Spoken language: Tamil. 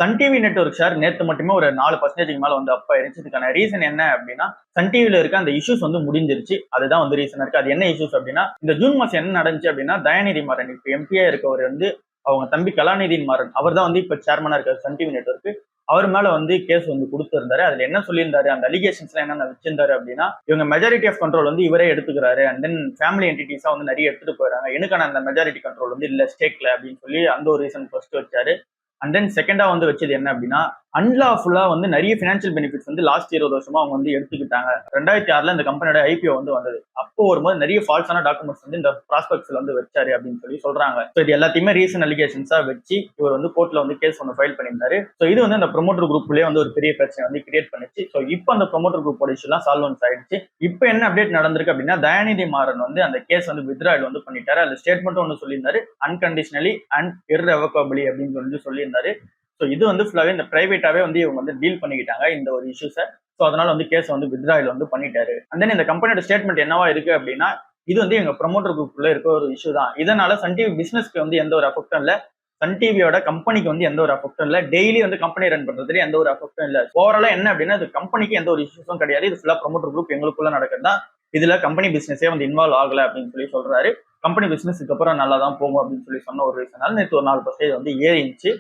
சன் டிவி நெட்வொர்க் ஷேர் நேத்து மட்டுமே ஒரு 4% மேல வந்து அப் ஆயிருச்சு. இதுக்கான ரீசன் என்ன அப்படின்னா, சன் டிவில இருக்க அந்த இஷ்யூஸ் வந்து முடிஞ்சிருச்சு. அதுதான் வந்து ரீசனா இருக்கு. அது என்ன இஷ்யூஸ் அப்படின்னா, இந்த ஜூன் மாசம் என்ன நடந்துச்சு அப்படின்னா, தயாநிதி மாறன் இப்ப எம்பியா இருக்கவர் வந்து அவங்க தம்பி கலாநிதி மாறன் அவர் தான் வந்து இப்ப சேர்மனா இருக்காரு சன் டிவி நெட்வொர்க். அவர் மேல வந்து கேஸ் வந்து குடுத்திருந்தாரு. அதுல என்ன சொல்லியிருந்தாரு, அந்த அலிகேஷன்ஸ்லாம் என்னென்ன வச்சிருந்தாரு அப்படின்னா, இவங்க மெஜாரிட்டி ஆஃப் கண்ட்ரோல் வந்து இவரே எடுத்துக்கிறாரு. அண்ட் தென் ஃபேமிலி என்டிட்டிஸா வந்து நிறைய எடுத்துட்டு போயிடுறாங்க. எனக்கான அந்த மெஜாரிட்டி கண்ட்ரோல் வந்து இல்ல ஸ்டேக்ல அப்படின்னு சொல்லி அந்த ஒரு ரீசன் ஃபர்ஸ்ட் வச்சாரு. அண்ட் தென் செகண்டா வந்து வச்சது என்ன அப்படின்னா, அன்லாஃபுல்லா வந்து நிறைய பினான்சியல் பெனிஃபிட்ஸ் வந்து லாஸ்ட் 20 வருஷமா அவங்க வந்து எடுத்துக்கிட்டாங்க. 2006ல இந்த கம்பெனியோட ஐபிஓ வந்து வந்தது. அப்போ வரும்போது நிறைய ஃபால்ஸான டாக்குமெண்ட்ஸ் வந்து இந்த ப்ராஸ்பெக்ட்ஸ்ல வந்து வச்சாரு அப்படின்னு சொல்லி சொல்றாங்க. ஸோ இது எல்லாத்தையுமே ரீசன் அலிகேஷன்ஸா வச்சு இவர் வந்து கோர்ட்ல வந்து கேஸ் ஒன்று ஃபைல் பண்ணியிருந்தாரு. ஸோ இது வந்து அந்த ப்ரொமோட்டர் குரூப்லயே வந்து ஒரு பெரிய பிரச்சனை வந்து கிரியேட் பண்ணிச்சு. ஸோ இப்போ அந்த ப்ரொமோட்டர் குரூப்போட இஷ்யூலாம் சால்வன்ஸ் ஆயிடுச்சு. இப்போ என்ன அப்டேட் நடந்திருக்கு அப்படின்னா, தயாநிதி மாறன் வந்து அந்த கேஸ் வந்து வித்ட்ராயல் வந்து பண்ணிட்டாரு. அந்த ஸ்டேட்மெண்ட் ஒன்று சொல்லியிருந்தாரு, அன்கண்டிஷனலி அண்ட் இர்ரெவக்கபிளி அப்படின்னு சொல்லிட்டு சொல்லியிருந்தாரு. ஸோ இது வந்து ஃபுல்லாவே இந்த பிரைவேட்டாவே வந்து இவங்க வந்து டீல் பண்ணிக்கிட்டாங்க இந்த ஒரு இஷ்யூஸை. ஸோ அதனால வந்து கேஸ் வந்து வித்ட்ராயல் வந்து பண்ணிட்டாரு. அண்ட் தென் இந்த கம்பெனியோட ஸ்டேட்மெண்ட் என்னவா இருக்கு அப்படின்னா, இது வந்து எங்க ப்ரொமோட்டர் குரூப்ல இருக்க ஒரு இஷ்யூ தான். இதனால சன் டிவி பிசினஸ்க்கு வந்து எந்த ஒரு அஃபெக்டும் இல்ல. சன் டிவியோட கம்பெனிக்கு வந்து எந்த ஒரு அஃபெக்டும் இல்ல. டெய்லி வந்து கம்பெனி ரன் பண்றதுல எந்த ஒரு அஃபெக்டும் இல்ல. ஓவராலா என்ன அப்படின்னா, இது கம்பெனிக்கு எந்த ஒரு இஷ்யூஸும் கிடையாது. இது ஃபுல்லா ப்ரொமோட்டர் குரூப் எங்களுக்குள்ள நடக்கிறது தான். இதுல கம்பெனி பிசினஸே வந்து இன்வால்வ் ஆகல அப்படின்னு சொல்லி சொல்றாரு. கம்பெனி பிசினஸ்க்கு அப்புறம் நல்லா தான் போகும் அப்படின்னு சொல்லி சொன்ன ஒரு ரீசனால நேற்று ஒரு 4% வந்து ஏறிச்சு.